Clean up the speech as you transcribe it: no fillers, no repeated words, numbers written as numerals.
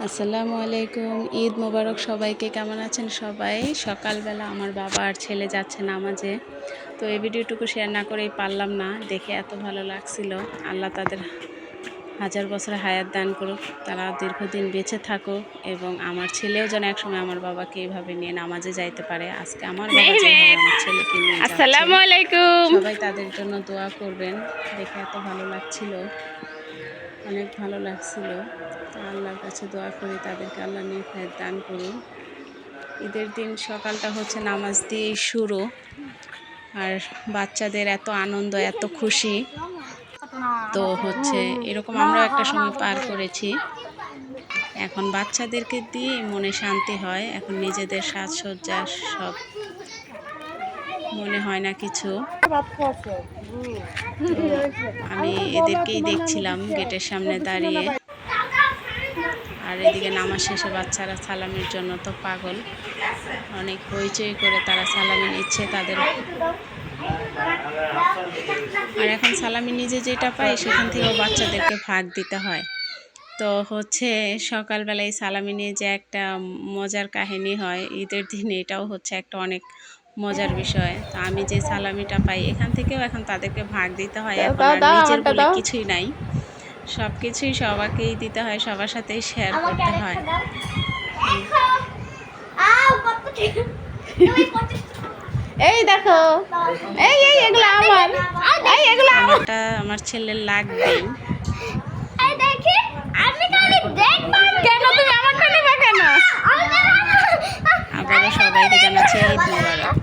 আসসালামু আলাইকুম, ঈদ মোবারক সবাইকে। কেমন আছেন সবাই? সকালবেলা আমার বাবা আর ছেলে যাচ্ছে নামাজে, তো এই ভিডিওটুকু শেয়ার না করেই পারলাম না। দেখে এত ভালো লাগছিল। আল্লাহ তাদের হাজার বছর হায়াত দান করুক, তারা দীর্ঘদিন বেঁচে থাকুক, এবং আমার ছেলেও যেন একসময় আমার বাবাকে এইভাবে নিয়ে নামাজে যাইতে পারে। আজকে আমার বাবা যেভাবে আমার ছেলেকে নিয়ে যাচ্ছে, আসসালামু আলাইকুম, সবাই তাদের জন্য দোয়া করবেন। দেখে এত ভালো লাগছিল, অনেক ভালো লাগছিল। তো আল্লাহর কাছে দোয়া করি তাদেরকে আল্লাহ নেক দান করুন। ঈদের দিন সকালটা হচ্ছে নামাজ দিয়েই শুরু, আর বাচ্চাদের এত আনন্দ, এত খুশি। তো হচ্ছে এরকম আমরাও একটা সময় পার করেছি। এখন বাচ্চাদেরকে দিয়ে মনে শান্তি হয়, এখন নিজেদের সাজসজ্জা সব মনে হয় না কিছু। তো আমি এদেরকেই দেখছিলাম গেটের সামনে দাঁড়িয়ে, আর এদিকে নামাজ শেষে বাচ্চারা সালামির জন্য তো পাগল, অনেক হইচই করে তারা সালামি নিচ্ছে তাদের। আর এখন সালামি নিজে যেটা পায় সেখান থেকেও বাচ্চাদেরকে ভাগ দিতে হয়। তো হচ্ছে সকালবেলায় সালামি নিয়ে যে একটা মজার কাহিনী হয় ঈদের দিনে, এটাও হচ্ছে একটা অনেক মজার বিষয়। তো আমি যে সালামিটা পাই এখান থেকেও এখন তাদেরকে ভাগ দিতে হয়। এখন আর নিজের বলে কিছুই নাই, সব কিছুই সবাইকেই দিতে হয়, সবার সাথেই শেয়ার করতে হয়। এই দেখো, এই এই এগুলো আমার, এই এগুলো আমারটা আমার ছেলের লাগবেই। কেন তুমি আমারটা নেবে কেন? আবারও সবাইকে জানাচ্ছি ঈদ মোবারক।